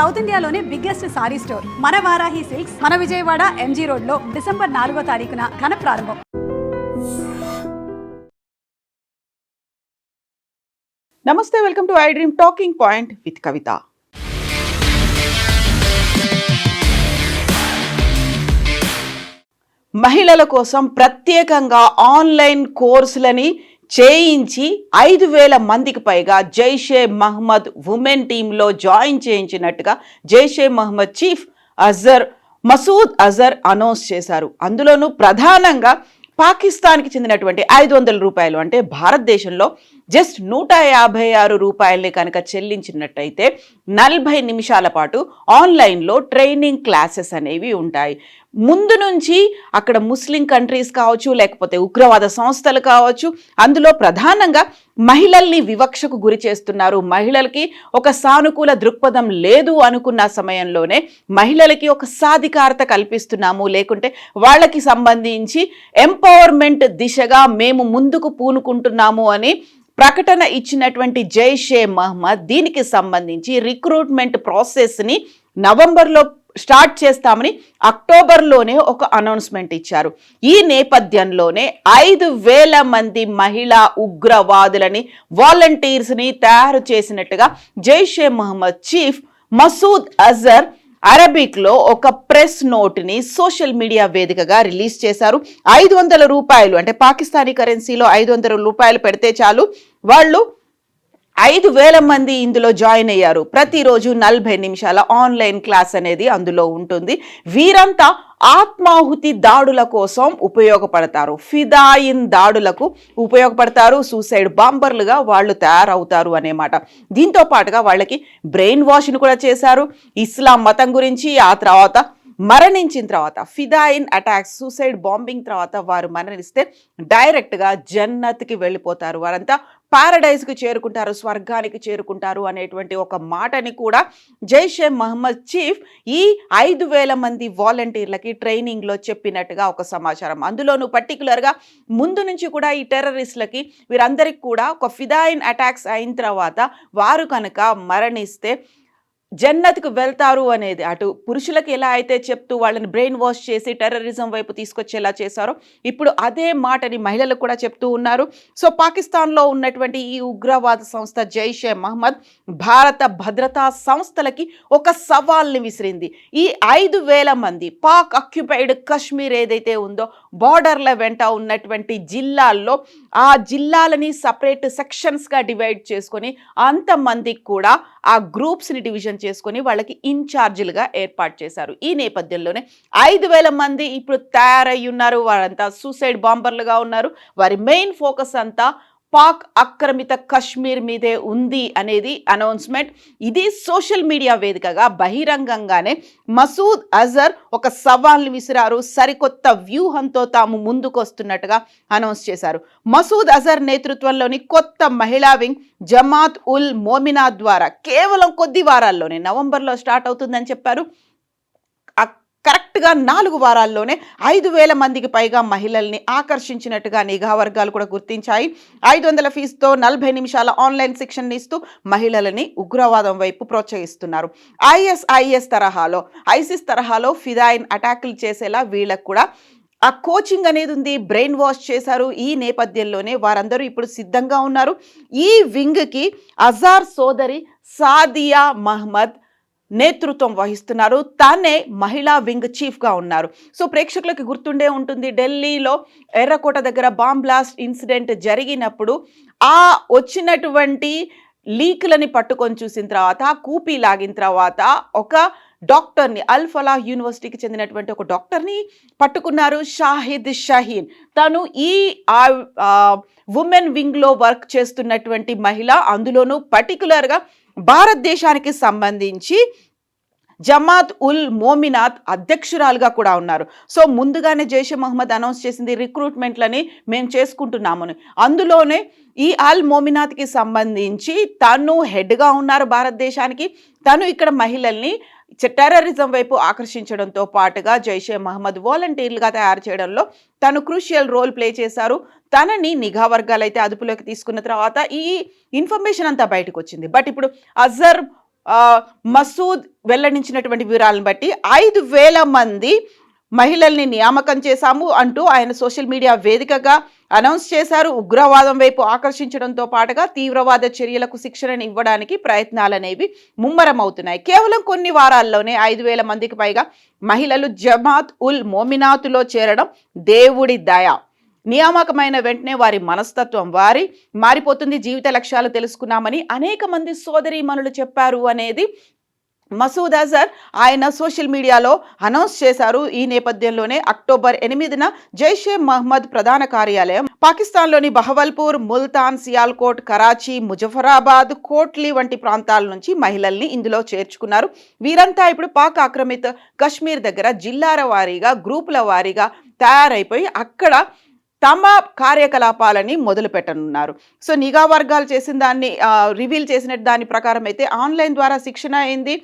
South ఇండియాలోనే biggest sorry store మన Varahi silks మన విజయవాడ ఎంజీ రోడ్ లో డిసెంబర్ 4వ తారీఖున ఘన ప్రారంభం. నమస్తే, welcome to I dream talking point with Kavitha. మహిళల కోసం ప్రత్యేకంగా ఆన్లైన్ కోర్సులని చేయించి 5,000 మందికి పైగా జైషే మహమ్మద్ ఉమెన్ టీంలో జాయిన్ చేయించినట్టుగా జైషే మహమ్మద్ చీఫ్ మసూద్ అజర్ అనౌన్స్ చేశారు. అందులోనూ ప్రధానంగా పాకిస్తాన్కి చెందినటువంటి 500 రూపాయలు అంటే భారతదేశంలో జస్ట్ 156 రూపాయలని కనుక చెల్లించినట్టయితే 40 నిమిషాల పాటు ఆన్లైన్లో ట్రైనింగ్ క్లాసెస్ అనేవి ఉంటాయి. ముందు నుంచి అక్కడ ముస్లిం కంట్రీస్ కావచ్చు, లేకపోతే ఉగ్రవాద సంస్థలు కావచ్చు, అందులో ప్రధానంగా మహిళల్ని వివక్షకు గురి చేస్తున్నారు. మహిళలకి ఒక సానుకూల దృక్పథం లేదు అనుకున్న సమయంలోనే మహిళలకి ఒక సాధికారత కల్పిస్తున్నాము, లేకుంటే వాళ్ళకి సంబంధించి ఎంపవర్మెంట్ దిశగా మేము ముందుకు పూనుకుంటున్నాము అని ప్రకటన ఇచ్చినటువంటి జైషే మహమ్మద్ దీనికి సంబంధించి రిక్రూట్మెంట్ ప్రాసెస్ని నవంబర్లో స్టార్ట్ చేస్తామని అక్టోబర్లోనే ఒక అనౌన్స్మెంట్ ఇచ్చారు. ఈ నేపథ్యంలోనే 5,000 మంది మహిళా ఉగ్రవాదులని వాలంటీర్స్ని తయారు చేసినట్టుగా జైషే మహమ్మద్ చీఫ్ మసూద్ అజర్ అరబిక్లో ఒక ప్రెస్ నోట్ని సోషల్ మీడియా వేదికగా రిలీజ్ చేశారు. 500 రూపాయలు అంటే పాకిస్తానీ కరెన్సీలో 500 రూపాయలు పెడితే చాలు, వాళ్ళు 5,000 మంది ఇందులో జాయిన్ అయ్యారు. ప్రతిరోజు 40 నిమిషాల ఆన్లైన్ క్లాస్ అనేది అందులో ఉంటుంది. వీరంతా ఆత్మాహుతి దాడుల కోసం ఉపయోగపడతారు, ఫిదాయిన్ దాడులకు ఉపయోగపడతారు, సూసైడ్ బాంబర్లుగా వాళ్ళు తయారవుతారు అనేమాట. దీంతో పాటుగా వాళ్ళకి బ్రెయిన్ వాష్ని కూడా చేశారు. ఇస్లాం మతం గురించి, ఆ తర్వాత మరణించిన తర్వాత ఫిదాయిన్ అటాక్స్, సూసైడ్ బాంబింగ్ తర్వాత వారు మరణిస్తే డైరెక్ట్గా జన్నత్కి వెళ్ళిపోతారు, వారంతా పారడైజ్కి చేరుకుంటారు, స్వర్గానికి చేరుకుంటారు అనేటువంటి ఒక మాటని కూడా జైషే మహమ్మద్ చీఫ్ ఈ 5,000 మంది వాలంటీర్లకి ట్రైనింగ్లో చెప్పినట్టుగా ఒక సమాచారం. అందులోనూ పర్టికులర్గా ముందు నుంచి కూడా ఈ టెర్రరిస్టులకి వీరందరికీ కూడా ఒక ఫిదాయిన్ అటాక్స్ అయిన తర్వాత వారు కనుక మరణిస్తే జన్నత్కు వెళ్తారు అనేది, అటు పురుషులకు ఎలా అయితే చెప్తూ వాళ్ళని బ్రెయిన్ వాష్ చేసి టెర్రరిజం వైపు తీసుకొచ్చేలా చేశారో ఇప్పుడు అదే మాటని మహిళలకు కూడా చెప్తూ ఉన్నారు. సో పాకిస్తాన్లో ఉన్నటువంటి ఈ ఉగ్రవాద సంస్థ జైషే మహమ్మద్ భారత భద్రతా సంస్థలకి ఒక సవాల్ని విసిరింది. ఈ 5,000 మంది పాక్ ఆక్యుపైడ్ కశ్మీర్ ఏదైతే ఉందో బార్డర్ల వెంట ఉన్నటువంటి జిల్లాల్లో ఆ జిల్లాలని సపరేట్ సెక్షన్స్గా డివైడ్ చేసుకొని అంతమందికి కూడా ఆ గ్రూప్స్ని డివిజన్ చేసుకొని వాళ్ళకి ఇన్ఛార్జీలుగా ఏర్పాటు చేశారు. ఈ నేపథ్యంలోనే 5,000 మంది ఇప్పుడు తయారై ఉన్నారు. వారంతా సూసైడ్ బాంబర్లుగా ఉన్నారు. వారి మెయిన్ ఫోకస్ అంతా పాక్ ఆక్రమిత కశ్మీర్ మీదే ఉంది అనేది అనౌన్స్మెంట్. ఇది సోషల్ మీడియా వేదికగా బహిరంగంగానే మసూద్ అజర్ ఒక సవాల్ని విసిరారు. సరికొత్త వ్యూహంతో తాము ముందుకొస్తున్నట్టుగా అనౌన్స్ చేశారు. మసూద్ అజర్ నేతృత్వంలోని కొత్త మహిళా వింగ్ జమాత్ ఉల్ మోమినా ద్వారా కేవలం కొద్ది వారాల్లోనే నవంబర్లో స్టార్ట్ అవుతుందని చెప్పారు. కరెక్ట్గా 4 వారాల్లోనే 5,000 మందికి పైగా మహిళల్ని ఆకర్షించినట్టుగా నిఘా వర్గాలు కూడా గుర్తించాయి. 500 ఫీజుతో 40 నిమిషాల ఆన్లైన్ శిక్షణ ఇస్తూ మహిళలని ఉగ్రవాదం వైపు ప్రోత్సహిస్తున్నారు. ఐసిస్ తరహాలో ఫిదాయిన్ అటాకులు చేసేలా వీళ్ళకు కూడా ఆ కోచింగ్ అనేది ఉంది, బ్రెయిన్ వాష్ చేశారు. ఈ నేపథ్యంలోనే వారందరూ ఇప్పుడు సిద్ధంగా ఉన్నారు. ఈ వింగ్కి అజార్ సోదరి సాదియా మహమ్మద్ నేతృత్వం వహిస్తున్నారు. తానే మహిళా వింగ్ చీఫ్గా ఉన్నారు. సో ప్రేక్షకులకు గుర్తుండే ఉంటుంది, ఢిల్లీలో ఎర్రకోట దగ్గర బాంబ్ బ్లాస్ట్ ఇన్సిడెంట్ జరిగినప్పుడు ఆ వచ్చినటువంటి లీక్లని పట్టుకొని చూసిన తర్వాత, కూపీ లాగిన తర్వాత ఒక డాక్టర్ని, అల్ ఫలాహ్ యూనివర్సిటీకి చెందినటువంటి ఒక డాక్టర్ని పట్టుకున్నారు, షాహిద్ షహీన్. తను ఈ ఉమెన్ వింగ్లో వర్క్ చేస్తున్నటువంటి మహిళ, అందులోనూ పర్టికులర్గా భారతదేశానికి సంబంధించి జమాత్ ఉల్ మోమినాత్ అధ్యక్షురాలుగా కూడా ఉన్నారు. సో ముందుగానే జైషే మహమ్మద్ అనౌన్స్ చేసింది రిక్రూట్మెంట్లని మేము చేసుకుంటున్నామని. అందులోనే ఈ అల్ మోమినాత్కి సంబంధించి తను హెడ్గా ఉన్నారు భారతదేశానికి. తను ఇక్కడ మహిళల్ని టెర్రరిజం వైపు ఆకర్షించడంతో పాటుగా జైషే మహమ్మద్ వాలంటీర్లుగా తయారు చేయడంలో తను క్రూషియల్ రోల్ ప్లే చేశారు. తనని నిఘా వర్గాలు అయితే అదుపులోకి తీసుకున్న తర్వాత ఈ ఇన్ఫర్మేషన్ అంతా బయటకు వచ్చింది. బట్ ఇప్పుడు అజర్ మసూద్ వెల్లడించినటువంటి వివరాలను బట్టి 5,000 మంది మహిళల్ని నియామకం చేశాము అంటూ ఆయన సోషల్ మీడియా వేదికగా అనౌన్స్ చేశారు. ఉగ్రవాదం వైపు ఆకర్షించడంతో పాటుగా తీవ్రవాద చర్యలకు శిక్షణను ఇవ్వడానికి ప్రయత్నాలనేవి ముమ్మరమవుతున్నాయి. కేవలం కొన్ని వారాల్లోనే 5,000 మందికి పైగా మహిళలు జమాత్ ఉల్ మోమినాతులో చేరడం దేవుడి దయ. నియామకమైన వెంటనే వారి మనస్తత్వం మారిపోతుంది. జీవిత లక్ష్యాలు తెలుసుకున్నామని అనేక మంది సోదరీమణులు చెప్పారు అనేది మసూద్ అజర్ ఆయన సోషల్ మీడియాలో అనౌన్స్ చేశారు. ఈ నేపథ్యంలోనే అక్టోబర్ 8న జైషే మహ్మద్ ప్రధాన కార్యాలయం పాకిస్తాన్లోని బహవల్పూర్, ముల్తాన్, సియాల్కోట్, కరాచీ, ముజఫరాబాద్, కోట్లీ వంటి ప్రాంతాల నుంచి మహిళల్ని ఇందులో చేర్చుకున్నారు. వీరంతా ఇప్పుడు పాక్ ఆక్రమిత కశ్మీర్ దగ్గర జిల్లాల వారీగా, గ్రూపుల వారీగా తయారైపోయి అక్కడ తమ కార్యకలాపాలని మొదలు పెట్టనున్నారు. సో నిఘా వర్గాలు చేసిన దాన్ని రివీల్ చేసిన దాని ప్రకారం అయితే ఆన్లైన్ ద్వారా శిక్షణ అయింది.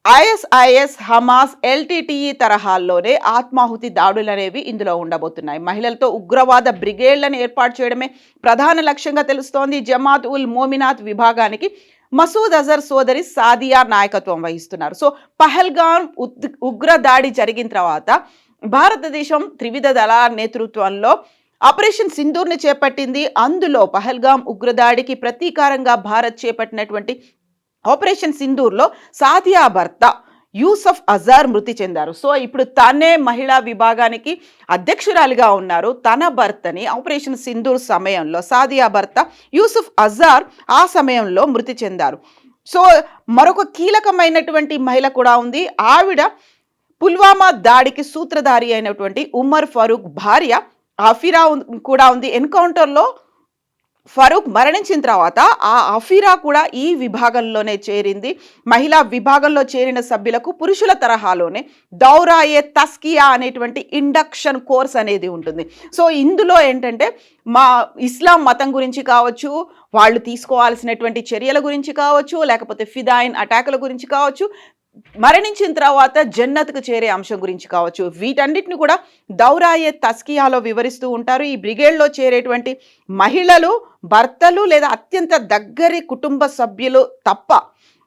ISIS, హమాస్, LTTE తరహాల్లోనే ఆత్మాహుతి దాడులు అనేవి ఇందులో ఉండబోతున్నాయి. మహిళలతో ఉగ్రవాద బ్రిగేడ్లను ఏర్పాటు చేయడమే ప్రధాన లక్ష్యంగా తెలుస్తోంది. జమాత్ ఉల్ మోమినాత్ విభాగానికి మసూద్ అజర్ సోదరి సాదియా నాయకత్వం వహిస్తున్నారు. సో పహల్గామ్ ఉగ్ర దాడి జరిగిన తర్వాత భారతదేశం త్రివిధ దళాల నేతృత్వంలో ఆపరేషన్ సింధూర్ని చేపట్టింది. అందులో పహల్గామ్ ఉగ్రదాడికి ప్రతీకారంగా భారత్ చేపట్టినటువంటి ఆపరేషన్ సింధూర్లో సాదియా భర్త యూసఫ్ అజార్ మృతి చెందారు. సో ఇప్పుడు తనే మహిళా విభాగానికి అధ్యక్షురాలిగా ఉన్నారు. తన భర్తని ఆపరేషన్ సింధూర్ సమయంలో సాదియా భర్త యూసఫ్ అజార్ ఆ సమయంలో మృతి చెందారు. సో మరొక కీలకమైనటువంటి మహిళ కూడా ఉంది. ఆవిడ పుల్వామా దాడికి సూత్రధారి అయినటువంటి ఉమర్ ఫరూక్ భార్య అఫీరా కూడా ఉంది. ఎన్కౌంటర్లో ఫరూక్ మరణించిన తర్వాత ఆ అఫీరా కూడా ఈ విభాగంలోనే చేరింది. మహిళా విభాగంలో చేరిన సభ్యులకు పురుషుల తరహాలోనే దౌరాయే తస్కియా అనేటువంటి ఇండక్షన్ కోర్స్ అనేది ఉంటుంది. సో ఇందులో ఏంటంటే మా ఇస్లాం మతం గురించి కావచ్చు, వాళ్ళు తీసుకోవాల్సినటువంటి చర్యల గురించి కావచ్చు, లేకపోతే ఫిదాయిన్ అటాకుల గురించి కావచ్చు, మరణించిన తర్వాత జన్నత్కు చేరే అంశం గురించి కావచ్చు, వీటన్నిటిని కూడా దౌరాయే తస్కియాలో వివరిస్తూ ఉంటారు. ఈ బ్రిగేడ్లో చేరేటువంటి మహిళలు భర్తలు లేదా అత్యంత దగ్గరి కుటుంబ సభ్యులు తప్ప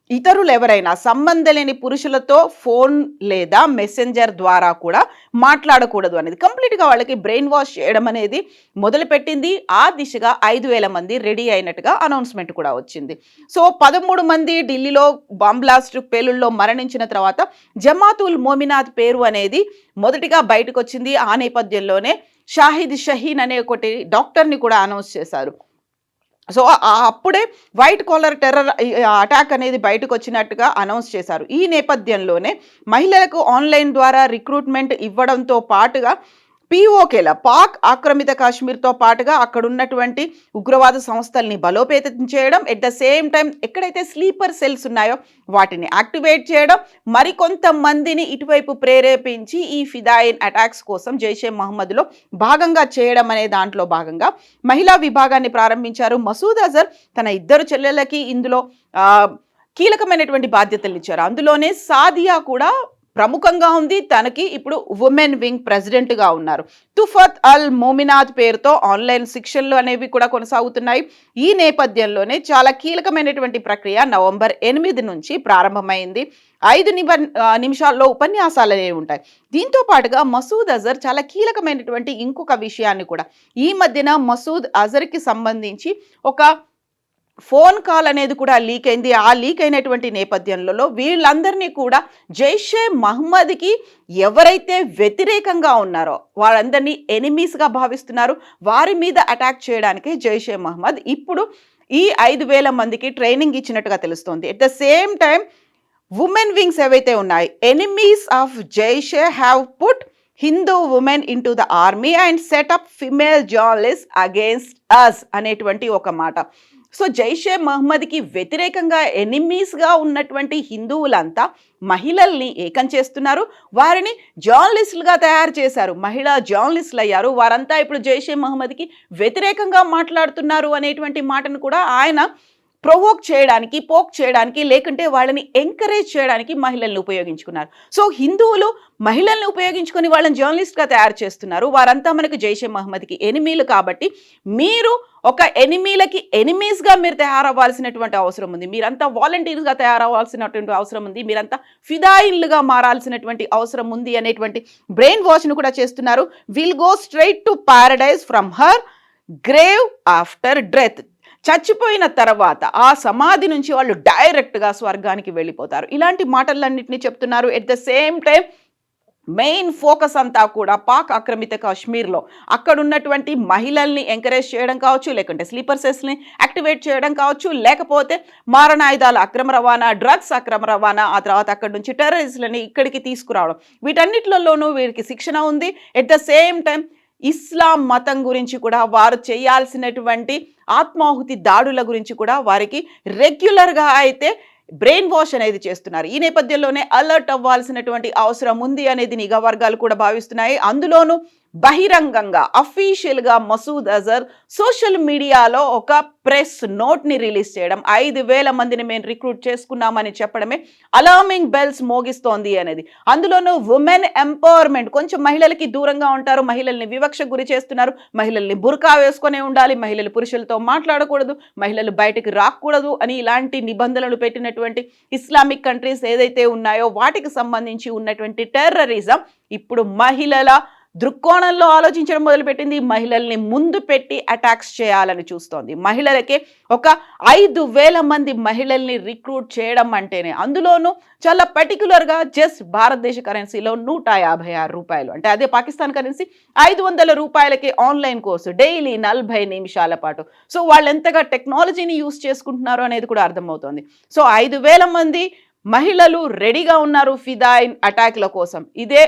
ఇతరులు ఎవరైనా సంబంధం లేని పురుషులతో ఫోన్ లేదా మెసెంజర్ ద్వారా కూడా మాట్లాడకూడదు అనేది కంప్లీట్గా వాళ్ళకి బ్రెయిన్ వాష్ చేయడం అనేది మొదలుపెట్టింది. ఆ దిశగా 5,000 మంది రెడీ అయినట్టుగా అనౌన్స్మెంట్ కూడా వచ్చింది. సో 13 మంది ఢిల్లీలో బాంబ్ బ్లాస్ట్ పేలుల్లో మరణించిన తర్వాత జమాత్ ఉల్ మోమినాత్ పేరు అనేది మొదటిగా బయటకు వచ్చింది. ఆ నేపథ్యంలోనే షాహిద్ షహీన్ అనే ఒకటి డాక్టర్ని కూడా అనౌన్స్ చేశారు. సో అప్పుడే వైట్ కాలర్ టెర్రర్ అటాక్ అనేది బయటకు వచ్చినట్టుగా అనౌన్స్ చేశారు. ఈ నేపథ్యంలోనే మహిళలకు ఆన్లైన్ ద్వారా రిక్రూట్మెంట్ ఇవ్వడంతో పాటుగా POKల పాక్ ఆక్రమిత కాశ్మీర్తో పాటుగా అక్కడ ఉన్నటువంటి ఉగ్రవాద సంస్థల్ని బలోపేతం చేయడం, ఎట్ ద సేమ్ టైం ఎక్కడైతే స్లీపర్ సెల్స్ ఉన్నాయో వాటిని యాక్టివేట్ చేయడం, మరికొంతమందిని ఇటువైపు ప్రేరేపించి ఈ ఫిదాయిన్ అటాక్స్ కోసం జైషే మహమ్మద్లో భాగంగా చేయడం అనే దాంట్లో భాగంగా మహిళా విభాగాన్ని ప్రారంభించారు. మసూద్ అజర్ తన 2 చెల్లెళ్ళకి ఇందులో కీలకమైనటువంటి బాధ్యతలు ఇచ్చారు. అందులోనే సాదియా కూడా ప్రముఖంగా ఉంది. తనకి ఇప్పుడు ఉమెన్ వింగ్ ప్రెసిడెంట్గా ఉన్నారు. తుఫత్ అల్ మోమినాత్ పేరుతో ఆన్లైన్ శిక్షణలు అనేవి కూడా కొనసాగుతున్నాయి. ఈ నేపథ్యంలోనే చాలా కీలకమైనటువంటి ప్రక్రియ నవంబర్ 8 నుంచి ప్రారంభమైంది. 5 నిమిషాల్లో ఉపన్యాసాలు అనేవి ఉంటాయి. దీంతో పాటుగా మసూద్ అజర్ చాలా కీలకమైనటువంటి ఇంకొక విషయాన్ని కూడా ఈ మధ్యన మసూద్ అజర్కి సంబంధించి ఒక ఫోన్ కాల్ అనేది కూడా లీక్ అయింది. ఆ లీక్ అయినటువంటి నేపథ్యంలో వీళ్ళందరినీ కూడా జైషే మహమ్మద్కి ఎవరైతే వ్యతిరేకంగా ఉన్నారో వాళ్ళందరినీ ఎనిమీస్గా భావిస్తున్నారు. వారి మీద అటాక్ చేయడానికి జైషే మహమ్మద్ ఇప్పుడు ఈ 5,000 మందికి ట్రైనింగ్ ఇచ్చినట్టుగా తెలుస్తోంది. At the same time women wings ఏవైతే ఉన్నాయి, enemies of Jaishe have put Hindu women into the army and setup female journalist against us అనేటువంటి ఒక మాట. సో జైషే మహమ్మద్కి వ్యతిరేకంగా ఎనిమీస్గా ఉన్నటువంటి హిందువులంతా మహిళల్ని ఏకం చేస్తున్నారు. వారిని జర్నలిస్టులుగా తయారు చేశారు. మహిళా జర్నలిస్టులు అయ్యారు. వారంతా ఇప్పుడు జైషే మహమ్మద్కి వ్యతిరేకంగా మాట్లాడుతున్నారు అనేటువంటి మాటను కూడా ఆయన ప్రొవోక్ చేయడానికి, పోక్ చేయడానికి, లేకుంటే వాళ్ళని ఎంకరేజ్ చేయడానికి మహిళల్ని ఉపయోగించుకున్నారు. సో హిందువులు మహిళల్ని ఉపయోగించుకొని వాళ్ళని జర్నలిస్ట్గా తయారు చేస్తున్నారు. వారంతా మనకు జైషే మహమ్మద్కి ఎనిమీలు. కాబట్టి మీరు ఒక ఎనిమీలకి ఎనిమీస్గా మీరు తయారవ్వాల్సినటువంటి అవసరం ఉంది. మీరంతా వాలంటీర్స్గా తయారవ్వాల్సినటువంటి అవసరం ఉంది. మీరంతా ఫిదాయిన్లుగా మారాల్సినటువంటి అవసరం ఉంది అనేటువంటి బ్రెయిన్ వాష్ను కూడా చేస్తున్నారు. Will go straight to paradise from her grave after death. చచ్చిపోయిన తర్వాత ఆ సమాధి నుంచి వాళ్ళు డైరెక్ట్గా స్వర్గానికి వెళ్ళిపోతారు. ఇలాంటి మాటలన్నింటినీ చెప్తున్నారు. At the same time main focus అంతా కూడా పాక్ ఆక్రమిత కాశ్మీర్లో అక్కడ ఉన్నటువంటి మహిళల్ని ఎంకరేజ్ చేయడం కావచ్చు, లేకుంటే స్లీపర్ సెల్స్ని యాక్టివేట్ చేయడం కావచ్చు, లేకపోతే మారణాయుధాల అక్రమ రవాణా, డ్రగ్స్ అక్రమ రవాణా, ఆ తర్వాత అక్కడ నుంచి టెర్రరిస్టులని ఇక్కడికి తీసుకురావడం, వీటన్నిటిలోనూ వీరికి శిక్షణ ఉంది. ఎట్ ద సేమ్ టైం ఇస్లాం మతం గురించి కూడా, వారు చేయాల్సినటువంటి ఆత్మాహుతి దాడుల గురించి కూడా వారికి రెగ్యులర్గా అయితే బ్రెయిన్ వాష్ అనేది చేస్తున్నారు. ఈ నేపథ్యంలోనే అలర్ట్ అవ్వాల్సినటువంటి అవసరం ఉంది అనేది నిఘా వర్గాలు కూడా భావిస్తున్నాయి. అందులోనూ బహిరంగంగా అఫీషియల్గా మసూద్ అజర్ సోషల్ మీడియాలో ఒక ప్రెస్ నోట్ని రిలీజ్ చేయడం, 5,000 మందిని మేము రిక్రూట్ చేసుకున్నామని చెప్పడమే అలార్మింగ్ బెల్స్ మోగిస్తోంది అనేది. అందులోనూ ఉమెన్ ఎంపవర్మెంట్, కొంచెం మహిళలకి దూరంగా ఉంటారు, మహిళల్ని వివక్షకు గురి చేస్తున్నారు, మహిళల్ని బుర్కా వేసుకునే ఉండాలి, మహిళలు పురుషులతో మాట్లాడకూడదు, మహిళలు బయటకు రాకూడదు అని ఇలాంటి నిబంధనలు పెట్టినటువంటి ఇస్లామిక్ కంట్రీస్ ఏదైతే ఉన్నాయో వాటికి సంబంధించి ఉన్నటువంటి టెర్రరిజం ఇప్పుడు మహిళల దృక్కోణంలో ఆలోచించడం మొదలుపెట్టింది. మహిళల్ని ముందు పెట్టి అటాక్స్ చేయాలని చూస్తోంది. మహిళలకే ఒక 5,000 మంది మహిళల్ని రిక్రూట్ చేయడం అంటేనే, అందులోనూ చాలా పర్టికులర్గా జస్ట్ భారతదేశ కరెన్సీలో 156 రూపాయలు, అంటే అదే పాకిస్తాన్ కరెన్సీ 500 రూపాయలకే ఆన్లైన్ కోర్సు డైలీ 40 నిమిషాల పాటు. సో వాళ్ళు ఎంతగా టెక్నాలజీని యూజ్ చేసుకుంటున్నారు అనేది కూడా అర్థమవుతోంది. సో 5,000 మంది మహిళలు రెడీగా ఉన్నారు ఫిదాయిన్ అటాక్ల కోసం. ఇదే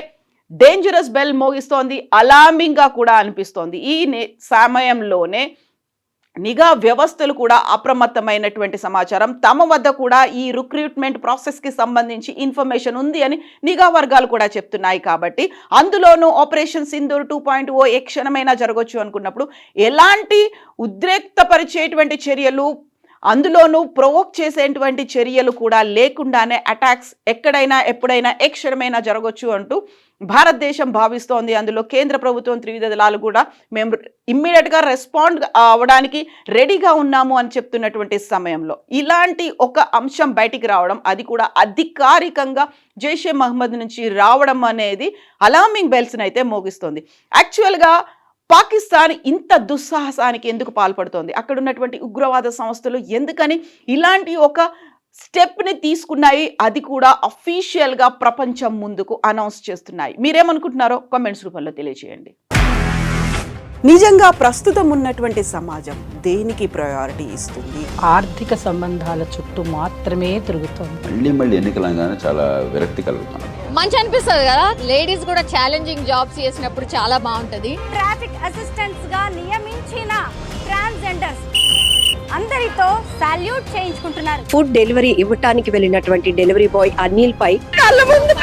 డేంజరస్ బెల్ మోగిస్తోంది, అలార్మింగ్గా కూడా అనిపిస్తోంది. ఈ సమయంలోనే నిఘా వ్యవస్థలు కూడా అప్రమత్తమైనటువంటి సమాచారం, తమ వద్ద కూడా ఈ రిక్రూట్మెంట్ ప్రాసెస్కి సంబంధించి ఇన్ఫర్మేషన్ ఉంది అని నిఘా వర్గాలు కూడా చెప్తున్నాయి. కాబట్టి అందులోనూ ఆపరేషన్ సింధూర్ 2.0 ఏ క్షణమైనా జరగవచ్చు అనుకున్నప్పుడు ఎలాంటి ఉద్రేక్తపరిచేటువంటి చర్యలు, అందులోనూ ప్రొవోక్ చేసేటువంటి చర్యలు కూడా లేకుండానే అటాక్స్ ఎక్కడైనా ఎప్పుడైనా ఏ క్షణమైనా జరగవచ్చు అంటూ భారతదేశం భావిస్తోంది. అందులో కేంద్ర ప్రభుత్వం, త్రివిధ దళాలు కూడా మేము ఇమ్మీడియట్గా రెస్పాండ్ అవ్వడానికి రెడీగా ఉన్నాము అని చెప్తున్నటువంటి సమయంలో ఇలాంటి ఒక అంశం బయటికి రావడం, అది కూడా అధికారికంగా జైషే మహమ్మద్ నుంచి రావడం అనేది అలార్మింగ్ బెల్స్ని అయితే మోగిస్తోంది. యాక్చువల్గా పాకిస్తాన్ ఇంత దుస్సాహసానికి ఎందుకు పాల్పడుతోంది? అక్కడ ఉన్నటువంటి ఉగ్రవాద సంస్థలు ఎందుకని ఇలాంటి ఒక స్టెప్ని తీసుకున్నాయి? అది కూడా అఫీషియల్గా ప్రపంచం ముందుకు అనౌన్స్ చేస్తున్నాయి. మీరేమనుకుంటున్నారో కామెంట్స్ రూపంలో తెలియజేయండి. నిజంగా ప్రస్తుతం ఉన్నటువంటి సమాజం దేనికి ప్రయారిటీ ఇస్తుంది? ఆర్థిక సంబంధాల చుట్టూ మాత్రమే తిరుగుతోంది. మళ్ళీ ఎన్నికలంగానే చాలా విరక్తి కలుగుతున్నాం. మంచి అనిపిస్తుంది కదా, లేడీస్ కూడా ఛాలెంజింగ్ జాబ్స్ చేసినప్పుడు చాలా బాగుంటది. ట్రాఫిక్ అసిస్టెంట్స్ గా నియమించిన ట్రాన్స్జెండర్స్ అందరితో సాల్యూట్ చేయించుకుంటున్నారు. ఫుడ్ డెలివరీ ఇవ్వటానికి వెళ్ళినటువంటి డెలివరీ బాయ్ అనిల్ పై కళ్ళ ముందు